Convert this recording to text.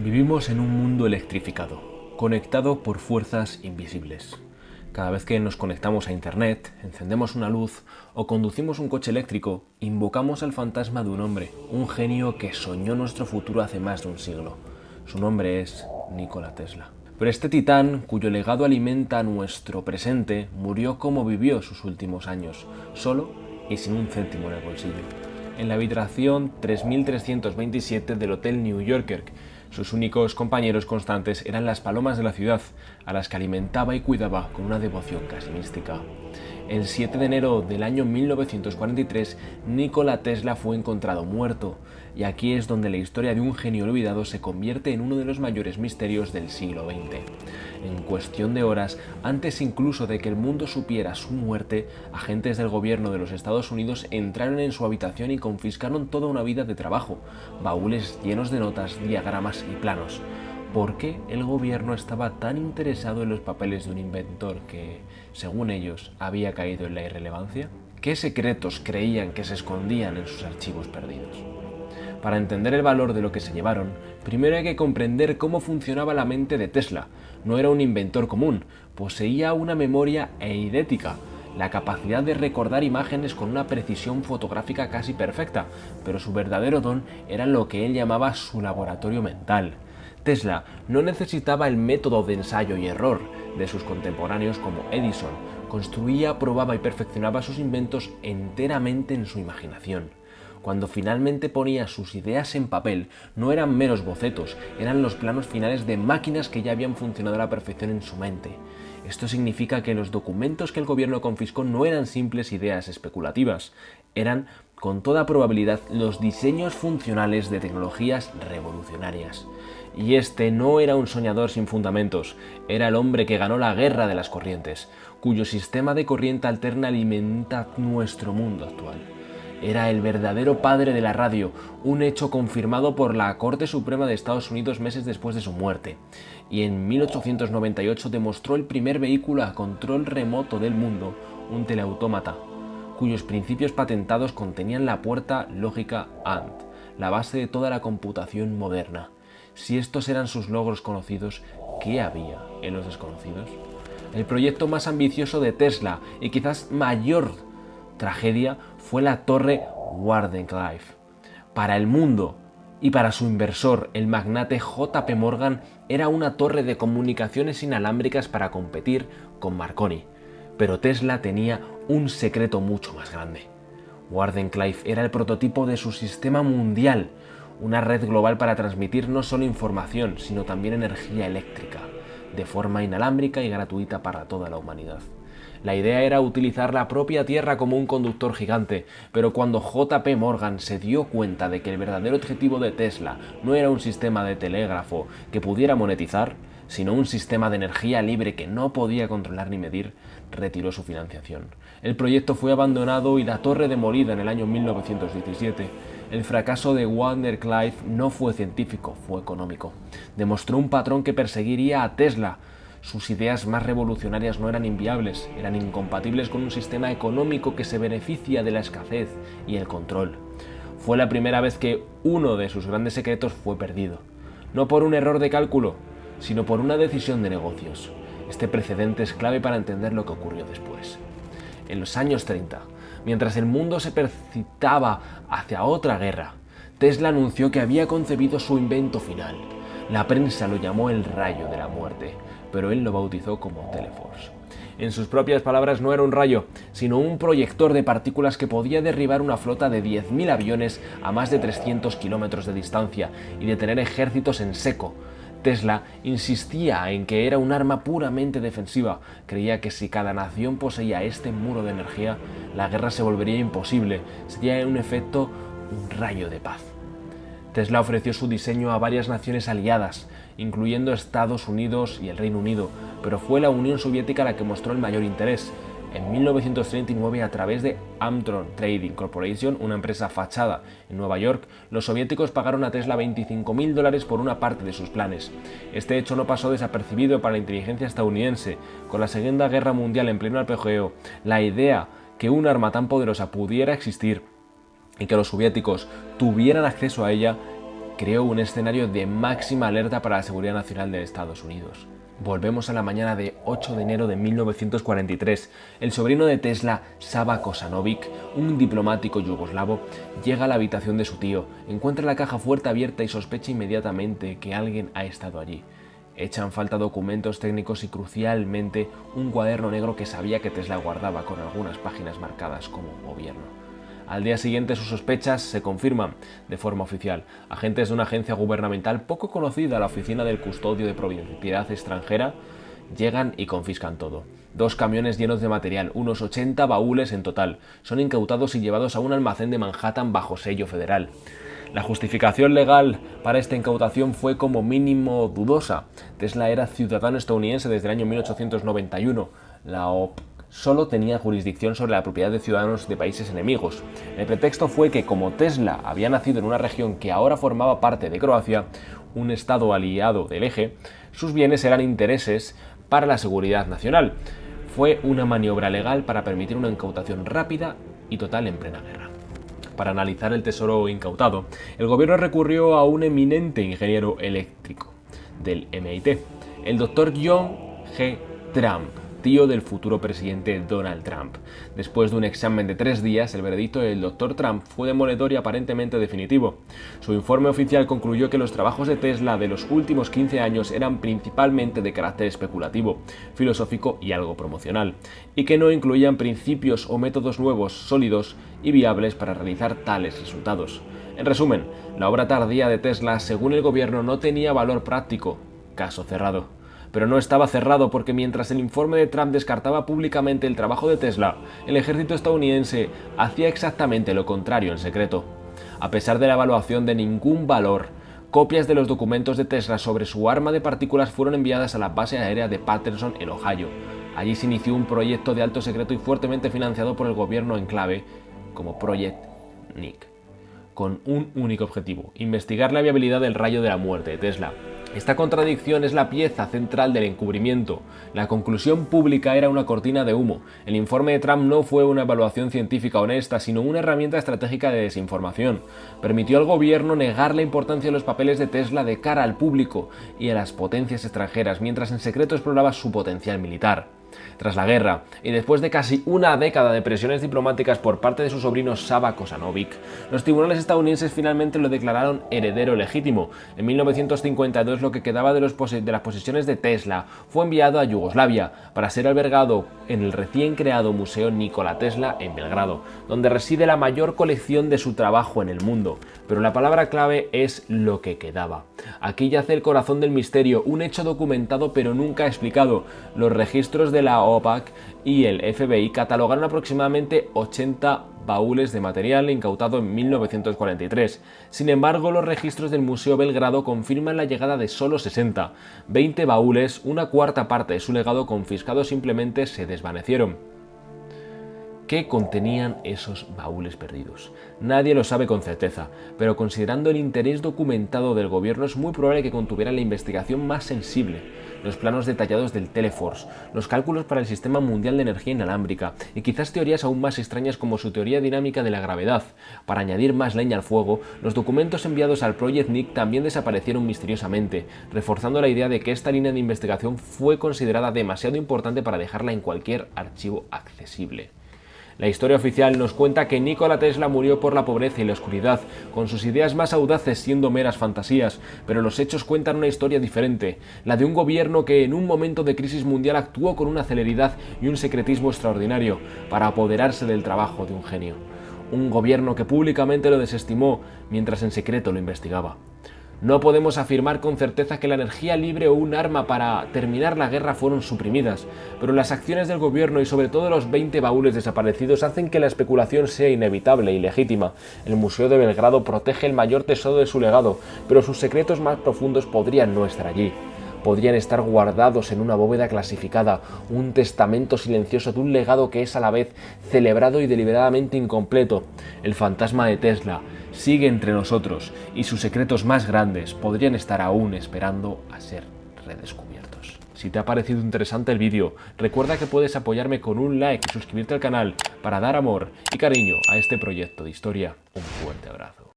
Vivimos en un mundo electrificado, conectado por fuerzas invisibles. Cada vez que nos conectamos a Internet, encendemos una luz o conducimos un coche eléctrico, invocamos al fantasma de un hombre, un genio que soñó nuestro futuro hace más de un siglo. Su nombre es Nikola Tesla. Pero este titán, cuyo legado alimenta nuestro presente, murió como vivió sus últimos años, solo y sin un céntimo en el bolsillo, en la habitación 3327 del Hotel New Yorker. Sus únicos compañeros constantes eran las palomas de la ciudad, a las que alimentaba y cuidaba con una devoción casi mística. El 7 de enero del año 1943, Nikola Tesla fue encontrado muerto, y aquí es donde la historia de un genio olvidado se convierte en uno de los mayores misterios del siglo XX. En cuestión de horas, antes incluso de que el mundo supiera su muerte, agentes del gobierno de los Estados Unidos entraron en su habitación y confiscaron toda una vida de trabajo, baúles llenos de notas, diagramas y planos. ¿Por qué el gobierno estaba tan interesado en los papeles de un inventor que, según ellos, había caído en la irrelevancia? ¿Qué secretos creían que se escondían en sus archivos perdidos? Para entender el valor de lo que se llevaron, primero hay que comprender cómo funcionaba la mente de Tesla. No era un inventor común, poseía una memoria eidética, la capacidad de recordar imágenes con una precisión fotográfica casi perfecta, pero su verdadero don era lo que él llamaba su laboratorio mental. Tesla no necesitaba el método de ensayo y error de sus contemporáneos como Edison. Construía, probaba y perfeccionaba sus inventos enteramente en su imaginación. Cuando finalmente ponía sus ideas en papel, no eran meros bocetos, eran los planos finales de máquinas que ya habían funcionado a la perfección en su mente. Esto significa que los documentos que el gobierno confiscó no eran simples ideas especulativas, eran, con toda probabilidad, los diseños funcionales de tecnologías revolucionarias. Y este no era un soñador sin fundamentos, era el hombre que ganó la guerra de las corrientes, cuyo sistema de corriente alterna alimenta nuestro mundo actual. Era el verdadero padre de la radio, un hecho confirmado por la Corte Suprema de Estados Unidos meses después de su muerte. Y en 1898 demostró el primer vehículo a control remoto del mundo, un teleautómata, cuyos principios patentados contenían la puerta lógica AND, la base de toda la computación moderna. Si estos eran sus logros conocidos, ¿qué había en los desconocidos? El proyecto más ambicioso de Tesla y quizás mayor tragedia fue la torre Wardenclyffe. Para el mundo y para su inversor, el magnate J. P. Morgan, era una torre de comunicaciones inalámbricas para competir con Marconi. Pero Tesla tenía un secreto mucho más grande. Wardenclyffe era el prototipo de su sistema mundial, una red global para transmitir no solo información, sino también energía eléctrica, de forma inalámbrica y gratuita para toda la humanidad. La idea era utilizar la propia Tierra como un conductor gigante, pero cuando J. P. Morgan se dio cuenta de que el verdadero objetivo de Tesla no era un sistema de telégrafo que pudiera monetizar, sino un sistema de energía libre que no podía controlar ni medir, retiró su financiación. El proyecto fue abandonado y la torre demolida en el año 1917. El fracaso de Wardenclyffe no fue científico, fue económico. Demostró un patrón que perseguiría a Tesla. Sus ideas más revolucionarias no eran inviables, eran incompatibles con un sistema económico que se beneficia de la escasez y el control. Fue la primera vez que uno de sus grandes secretos fue perdido, no por un error de cálculo, sino por una decisión de negocios. Este precedente es clave para entender lo que ocurrió después. En los años 30, mientras el mundo se precipitaba hacia otra guerra, Tesla anunció que había concebido su invento final. La prensa lo llamó el rayo de la muerte, pero él lo bautizó como Teleforce. En sus propias palabras, no era un rayo, sino un proyector de partículas que podía derribar una flota de 10.000 aviones a más de 300 kilómetros de distancia y detener ejércitos en seco. Tesla insistía en que era un arma puramente defensiva. Creía que si cada nación poseía este muro de energía, la guerra se volvería imposible. Sería en efecto un rayo de paz. Tesla ofreció su diseño a varias naciones aliadas, incluyendo Estados Unidos y el Reino Unido, pero fue la Unión Soviética la que mostró el mayor interés. En 1939, a través de Armstrong Trading Corporation, una empresa fachada en Nueva York, los soviéticos pagaron a Tesla $25.000 por una parte de sus planes. Este hecho no pasó desapercibido para la inteligencia estadounidense. Con la Segunda Guerra Mundial en pleno apogeo, la idea que un arma tan poderosa pudiera existir y que los soviéticos tuvieran acceso a ella creó un escenario de máxima alerta para la seguridad nacional de Estados Unidos. Volvemos a la mañana de 8 de enero de 1943. El sobrino de Tesla, Sava Kosanovic, un diplomático yugoslavo, llega a la habitación de su tío, encuentra la caja fuerte abierta y sospecha inmediatamente que alguien ha estado allí. Echan falta documentos técnicos y, crucialmente, un cuaderno negro que sabía que Tesla guardaba con algunas páginas marcadas como gobierno. Al día siguiente sus sospechas se confirman de forma oficial. Agentes de una agencia gubernamental poco conocida, la Oficina del Custodio de Propiedad Extranjera, llegan y confiscan todo. 2 camiones llenos de material, unos 80 baúles en total, son incautados y llevados a un almacén de Manhattan bajo sello federal. La justificación legal para esta incautación fue como mínimo dudosa. Tesla era ciudadano estadounidense desde el año 1891. La OP solo tenía jurisdicción sobre la propiedad de ciudadanos de países enemigos. El pretexto fue que, como Tesla había nacido en una región que ahora formaba parte de Croacia, un estado aliado del Eje, sus bienes eran intereses para la seguridad nacional. Fue una maniobra legal para permitir una incautación rápida y total en plena guerra. Para analizar el tesoro incautado, el gobierno recurrió a un eminente ingeniero eléctrico del MIT, el Dr. John G. Trump, tío del futuro presidente Donald Trump. Después de un examen de 3 días, el veredicto del Dr. Trump fue demoledor y aparentemente definitivo. Su informe oficial concluyó que los trabajos de Tesla de los últimos 15 años eran principalmente de carácter especulativo, filosófico y algo promocional, y que no incluían principios o métodos nuevos, sólidos y viables para realizar tales resultados. En resumen, la obra tardía de Tesla, según el gobierno, no tenía valor práctico. Caso cerrado. Pero no estaba cerrado, porque mientras el informe de Trump descartaba públicamente el trabajo de Tesla, el ejército estadounidense hacía exactamente lo contrario en secreto. A pesar de la evaluación de ningún valor, copias de los documentos de Tesla sobre su arma de partículas fueron enviadas a la base aérea de Patterson en Ohio. Allí se inició un proyecto de alto secreto y fuertemente financiado por el gobierno en clave como Project Nick, con un único objetivo: investigar la viabilidad del rayo de la muerte de Tesla. Esta contradicción es la pieza central del encubrimiento. La conclusión pública era una cortina de humo. El informe de Trump no fue una evaluación científica honesta, sino una herramienta estratégica de desinformación. Permitió al gobierno negar la importancia de los papeles de Tesla de cara al público y a las potencias extranjeras, mientras en secreto exploraba su potencial militar. Tras la guerra, y después de casi una década de presiones diplomáticas por parte de su sobrino Sava Kosanovic, los tribunales estadounidenses finalmente lo declararon heredero legítimo. En 1952, lo que quedaba de las posesiones de Tesla fue enviado a Yugoslavia para ser albergado en el recién creado Museo Nikola Tesla en Belgrado, donde reside la mayor colección de su trabajo en el mundo. Pero la palabra clave es lo que quedaba. Aquí yace el corazón del misterio, un hecho documentado pero nunca explicado. Los registros de la OPAC y el FBI catalogaron aproximadamente 80 baúles de material incautado en 1943. Sin embargo, los registros del Museo Belgrado confirman la llegada de solo 60. 20 baúles, una cuarta parte de su legado confiscado, simplemente se desvanecieron. ¿Qué contenían esos baúles perdidos? Nadie lo sabe con certeza, pero considerando el interés documentado del gobierno, es muy probable que contuvieran la investigación más sensible: los planos detallados del Teleforce, los cálculos para el Sistema Mundial de Energía Inalámbrica y quizás teorías aún más extrañas como su teoría dinámica de la gravedad. Para añadir más leña al fuego, los documentos enviados al Project Nick también desaparecieron misteriosamente, reforzando la idea de que esta línea de investigación fue considerada demasiado importante para dejarla en cualquier archivo accesible. La historia oficial nos cuenta que Nikola Tesla murió por la pobreza y la oscuridad, con sus ideas más audaces siendo meras fantasías, pero los hechos cuentan una historia diferente, la de un gobierno que en un momento de crisis mundial actuó con una celeridad y un secretismo extraordinario para apoderarse del trabajo de un genio. Un gobierno que públicamente lo desestimó mientras en secreto lo investigaba. No podemos afirmar con certeza que la energía libre o un arma para terminar la guerra fueron suprimidas, pero las acciones del gobierno y sobre todo los 20 baúles desaparecidos hacen que la especulación sea inevitable y legítima. El Museo de Belgrado protege el mayor tesoro de su legado, pero sus secretos más profundos podrían no estar allí. Podrían estar guardados en una bóveda clasificada, un testamento silencioso de un legado que es a la vez celebrado y deliberadamente incompleto. El fantasma de Tesla sigue entre nosotros y sus secretos más grandes podrían estar aún esperando a ser redescubiertos. Si te ha parecido interesante el vídeo, recuerda que puedes apoyarme con un like y suscribirte al canal para dar amor y cariño a este proyecto de historia. Un fuerte abrazo.